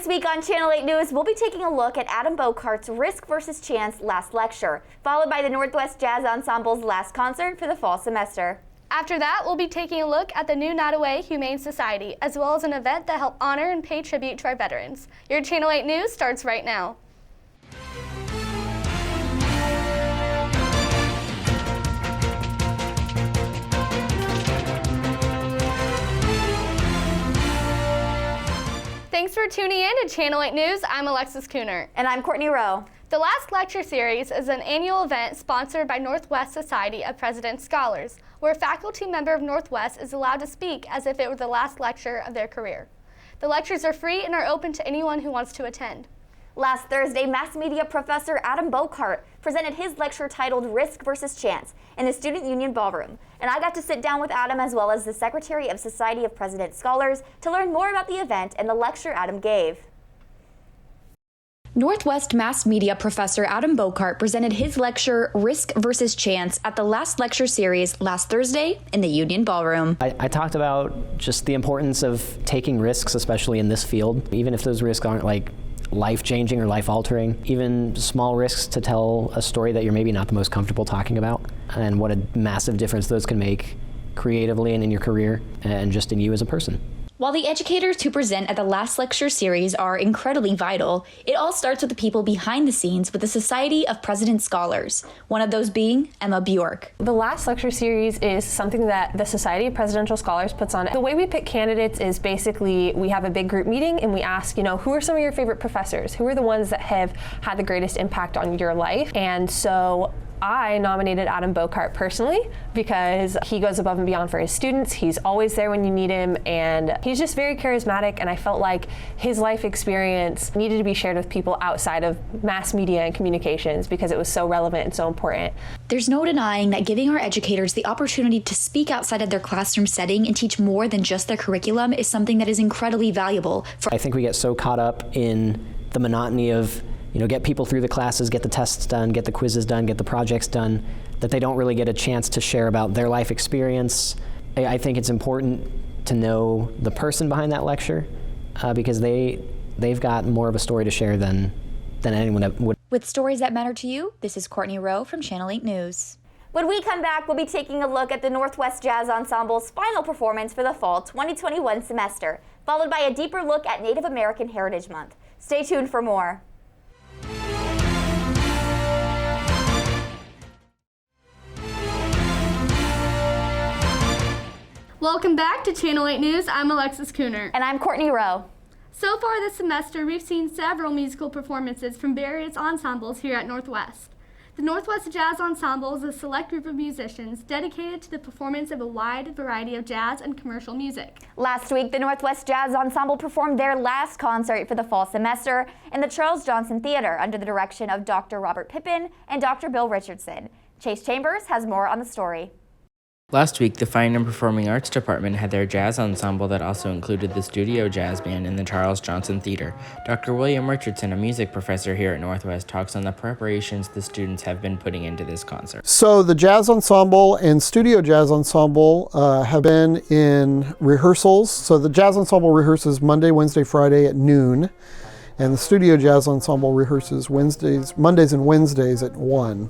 This week on Channel 8 News, we'll be taking a look at Adam Bochart's Risk vs. Chance last lecture, followed by the Northwest Jazz Ensemble's last concert for the fall semester. After that, we'll be taking a look at the new Nodaway Humane Society, as well as an event that helped honor and pay tribute to our veterans. Your Channel 8 News starts right now. Thanks for tuning in to Channel 8 News. I'm Alexis Cooner. And I'm Courtney Rowe. The Last Lecture Series is an annual event sponsored by Northwest Society of President's Scholars, where a faculty member of Northwest is allowed to speak as if it were the last lecture of their career. The lectures are free and are open to anyone who wants to attend. Last Thursday, mass media professor Adam Bochart presented his lecture titled Risk vs. Chance in the Student Union Ballroom, and I got to sit down with Adam as well as the Secretary of Society of President's Scholars to learn more about the event and the lecture Adam gave. Northwest mass media professor Adam Bochart presented his lecture Risk vs. Chance at the Last Lecture Series last Thursday in the Union Ballroom. I talked about just the importance of taking risks, especially in this field, even if those risks aren't like life-changing or life-altering, even small risks to tell a story that you're maybe not the most comfortable talking about, and what a massive difference those can make creatively and in your career and just in you as a person. While the educators who present at the Last Lecture Series are incredibly vital, it all starts with the people behind the scenes with the Society of President's Scholars, one of those being Emma Bjork. The Last Lecture Series is something that the Society of Presidential Scholars puts on. The way we pick candidates is basically we have a big group meeting and we ask, who are some of your favorite professors? Who are the ones that have had the greatest impact on your life? And so I nominated Adam Bochart personally because he goes above and beyond for his students. He's always there when you need him, and he's just very charismatic, and I felt like his life experience needed to be shared with people outside of mass media and communications because it was so relevant and so important. There's no denying that giving our educators the opportunity to speak outside of their classroom setting and teach more than just their curriculum is something that is incredibly valuable. I think we get so caught up in the monotony of get people through the classes, get the tests done, get the quizzes done, get the projects done, that they don't really get a chance to share about their life experience. I think it's important to know the person behind that lecture because they've got more of a story to share than anyone that would. With stories that matter to you, this is Courtney Rowe from Channel 8 News. When we come back, we'll be taking a look at the Northwest Jazz Ensemble's final performance for the fall 2021 semester, followed by a deeper look at Native American Heritage Month. Stay tuned for more. Welcome back to Channel 8 News. I'm Alexis Cooner. And I'm Courtney Rowe. So far this semester, we've seen several musical performances from various ensembles here at Northwest. The Northwest Jazz Ensemble is a select group of musicians dedicated to the performance of a wide variety of jazz and commercial music. Last week, the Northwest Jazz Ensemble performed their last concert for the fall semester in the Charles Johnson Theater under the direction of Dr. Robert Pippin and Dr. Bill Richardson. Chase Chambers has more on the story. Last week, the Fine and Performing Arts Department had their jazz ensemble that also included the studio jazz band in the Charles Johnson Theater. Dr. William Richardson, a music professor here at Northwest, talks on the preparations the students have been putting into this concert. So the jazz ensemble and studio jazz ensemble have been in rehearsals. So the jazz ensemble rehearses Monday, Wednesday, Friday at noon, and the studio jazz ensemble rehearses Mondays and Wednesdays at 1.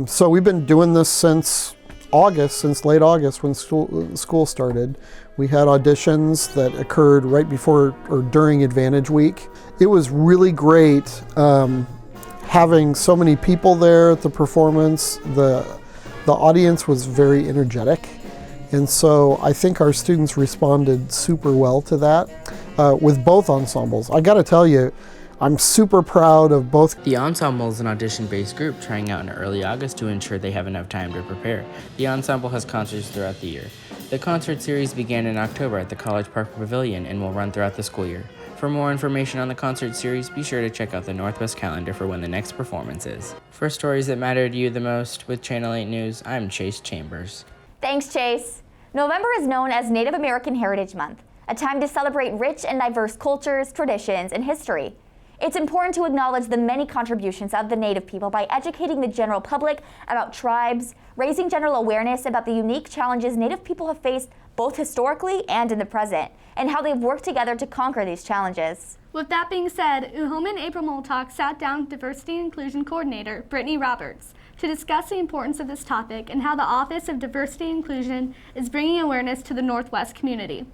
So we've been doing this since late August when school started. We had auditions that occurred right before or during Advantage Week. It was really great having so many people there at the performance. The audience was very energetic, and so I think our students responded super well to that with both ensembles. I gotta tell you, I'm super proud of both. The ensemble is an audition-based group trying out in early August to ensure they have enough time to prepare. The ensemble has concerts throughout the year. The concert series began in October at the College Park Pavilion and will run throughout the school year. For more information on the concert series, be sure to check out the Northwest calendar for when the next performance is. For stories that matter to you the most with Channel 8 News, I'm Chase Chambers. Thanks, Chase. November is known as Native American Heritage Month, a time to celebrate rich and diverse cultures, traditions, and history. It's important to acknowledge the many contributions of the Native people by educating the general public about tribes, raising general awareness about the unique challenges Native people have faced both historically and in the present, and how they've worked together to conquer these challenges. With that being said, Uhome and April Moltok sat down with Diversity and Inclusion Coordinator Brittany Roberts to discuss the importance of this topic and how the Office of Diversity and Inclusion is bringing awareness to the Northwest community.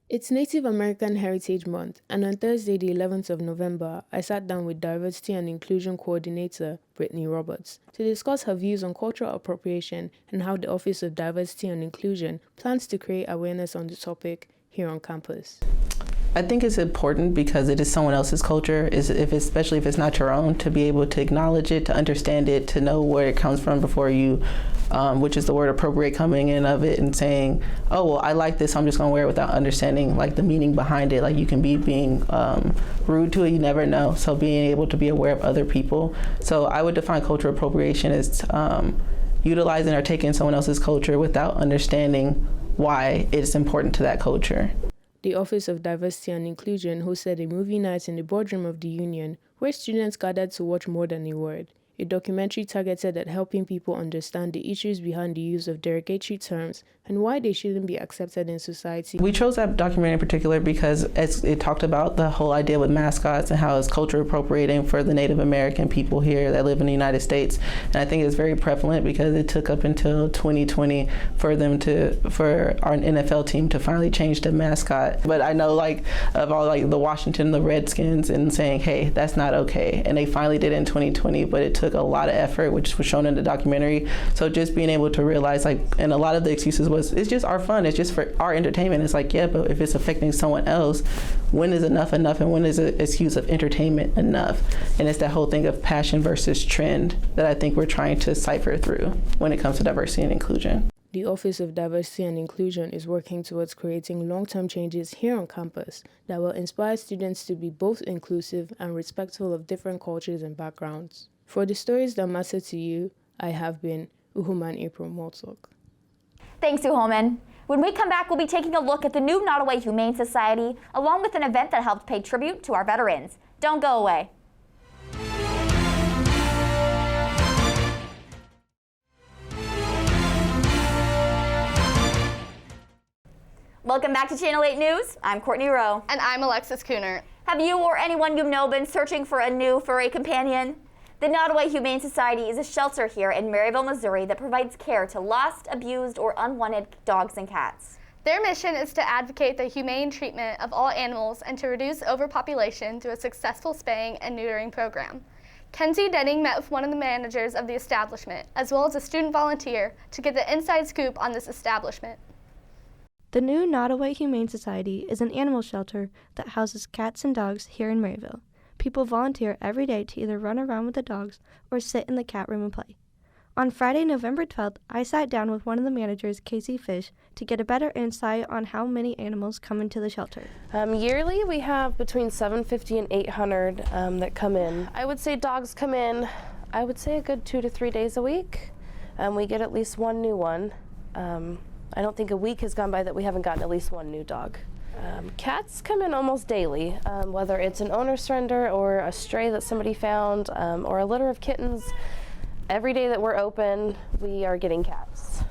It's Native American Heritage Month, and on Thursday, the 11th of November, I sat down with Diversity and Inclusion Coordinator Brittany Roberts to discuss her views on cultural appropriation and how the Office of Diversity and Inclusion plans to create awareness on the topic here on campus. I think it's important because it is someone else's culture, especially if it's not your own, to be able to acknowledge it, to understand it, to know where it comes from before you, which is the word appropriate, coming in of it and saying, oh, well, I like this, so I'm just gonna wear it without understanding like the meaning behind it. Like you can be being rude to it, you never know. So being able to be aware of other people. So I would define cultural appropriation as utilizing or taking someone else's culture without understanding why it's important to that culture. The Office of Diversity and Inclusion hosted a movie night in the boardroom of the union where students gathered to watch More Than a Word, a documentary targeted at helping people understand the issues behind the use of derogatory terms and why they shouldn't be accepted in society. We chose that documentary in particular because it talked about the whole idea with mascots and how it's culture appropriating for the Native American people here that live in the United States. And I think it's very prevalent because it took up until 2020 for our NFL team to finally change the mascot. But I know of all the Washington, the Redskins, and saying, hey, that's not okay. And they finally did it in 2020, but it took a lot of effort, which was shown in the documentary. So just being able to realize, and a lot of the excuses was, it's just our fun, it's just for our entertainment. It's like, yeah, but if it's affecting someone else, when is enough and when is an excuse of entertainment enough? And it's that whole thing of passion versus trend that I think we're trying to cipher through when it comes to diversity and inclusion. The Office of Diversity and Inclusion is working towards creating long-term changes here on campus that will inspire students to be both inclusive and respectful of different cultures and backgrounds. For the stories that matter to you, I have been Uhome and April Moltok. Thanks, Uhome. When we come back, we'll be taking a look at the new Nodaway Humane Society, along with an event that helped pay tribute to our veterans. Don't go away. Welcome back to Channel 8 News. I'm Courtney Rowe. And I'm Alexis Cooner. Have you or anyone you know been searching for a new furry companion? The Nodaway Humane Society is a shelter here in Maryville, Missouri that provides care to lost, abused, or unwanted dogs and cats. Their mission is to advocate the humane treatment of all animals and to reduce overpopulation through a successful spaying and neutering program. Kenzie Denning met with one of the managers of the establishment, as well as a student volunteer, to get the inside scoop on this establishment. The new Nodaway Humane Society is an animal shelter that houses cats and dogs here in Maryville. People volunteer every day to either run around with the dogs or sit in the cat room and play. On Friday, November 12th, I sat down with one of the managers, Casey Fish, to get a better insight on how many animals come into the shelter. Yearly, we have between 750 and 800 that come in. I would say dogs come in, I would say a good 2 to 3 days a week. We get at least one new one. I don't think a week has gone by that we haven't gotten at least one new dog. Cats come in almost daily, whether it's an owner surrender or a stray that somebody found, or a litter of kittens. Every day that we're open, we are getting cats.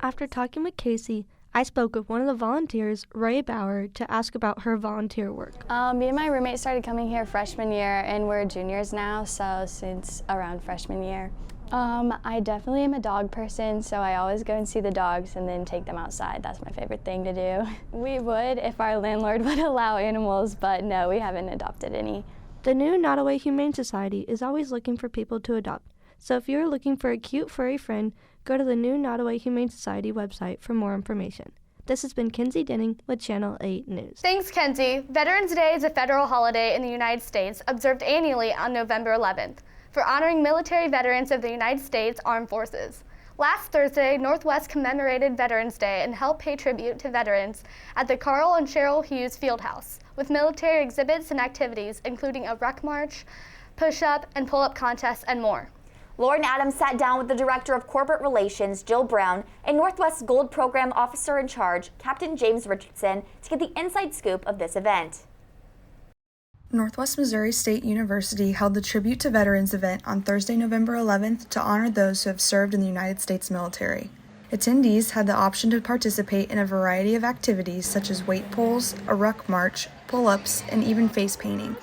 After talking with Casey, I spoke with one of the volunteers, Ray Bauer, to ask about her volunteer work. Me and my roommate started coming here freshman year, and we're juniors now, so since around freshman year. I definitely am a dog person, so I always go and see the dogs and then take them outside. That's my favorite thing to do. We would if our landlord would allow animals, but no, we haven't adopted any. The new Nodaway Humane Society is always looking for people to adopt. So if you're looking for a cute furry friend, go to the new Nodaway Humane Society website for more information. This has been Kenzie Denning with Channel 8 News. Thanks, Kenzie. Veterans Day is a federal holiday in the United States observed annually on November 11th. For honoring military veterans of the United States Armed Forces. Last Thursday, Northwest commemorated Veterans Day and helped pay tribute to veterans at the Carl and Cheryl Hughes Fieldhouse, with military exhibits and activities including a ruck march, push-up and pull-up contests, and more. Lauren Adams sat down with the Director of Corporate Relations, Jill Brown, and Northwest Gold Program Officer in Charge, Captain James Richardson, to get the inside scoop of this event. Northwest Missouri State University held the Tribute to Veterans event on Thursday, November 11th to honor those who have served in the United States military. Attendees had the option to participate in a variety of activities such as weight pulls, a ruck march, pull-ups, and even face painting.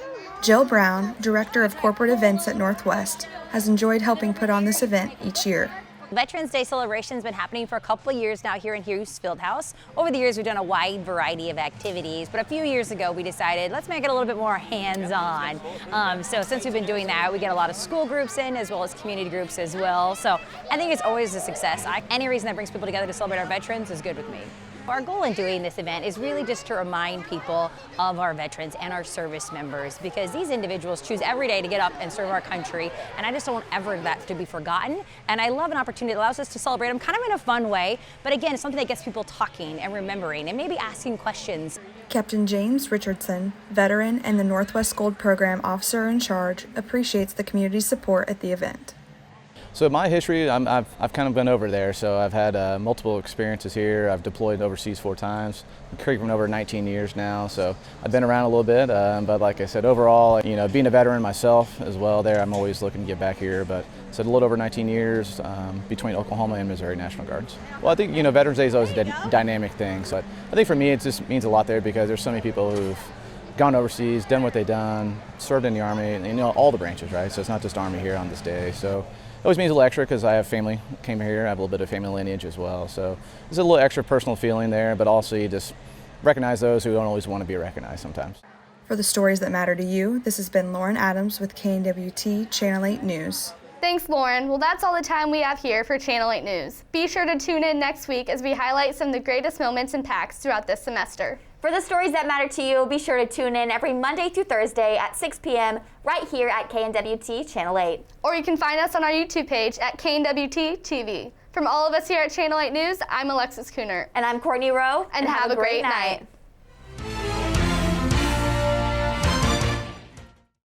Jill Brown, Director of Corporate Events at Northwest, has enjoyed helping put on this event each year. Veterans Day celebration has been happening for a couple of years now here in Hughes Fieldhouse. Over the years, we've done a wide variety of activities, but a few years ago, we decided let's make it a little bit more hands-on. So since we've been doing that, we get a lot of school groups in as well as community groups as well. So I think it's always a success. Any reason that brings people together to celebrate our veterans is good with me. Our goal in doing this event is really just to remind people of our veterans and our service members, because these individuals choose every day to get up and serve our country, and I just don't want ever that to be forgotten. And I love an opportunity that allows us to celebrate them kind of in a fun way, but again, it's something that gets people talking and remembering and maybe asking questions. Captain James Richardson, veteran and the Northwest Gold Program officer in charge, appreciates the community's support at the event. So my history, I've kind of been over there, so I've had multiple experiences here. I've deployed overseas 4 times. I'm curriculum over 19 years now, so I've been around a little bit, but like I said, overall, you know, being a veteran myself as well there, I'm always looking to get back here, but I said a little over 19 years between Oklahoma and Missouri National Guards. Well, I think, you know, Veterans Day is always a dynamic thing, so I think for me it just means a lot there because there's so many people who've gone overseas, done what they've done, served in the Army, and you know, all the branches, right? So it's not just Army here on this day. So it always means a little extra because I have family came here. I have a little bit of family lineage as well. So there's a little extra personal feeling there, but also you just recognize those who don't always want to be recognized sometimes. For the stories that matter to you, this has been Lauren Adams with KNWT Channel 8 News. Thanks, Lauren. Well, that's all the time we have here for Channel 8 News. Be sure to tune in next week as we highlight some of the greatest moments and PACs throughout this semester. For the stories that matter to you, be sure to tune in every Monday through Thursday at 6 p.m. right here at KNWT Channel 8. Or you can find us on our YouTube page at KNWT TV. From all of us here at Channel 8 News, I'm Alexis Cooner. And I'm Courtney Rowe. And have a great night.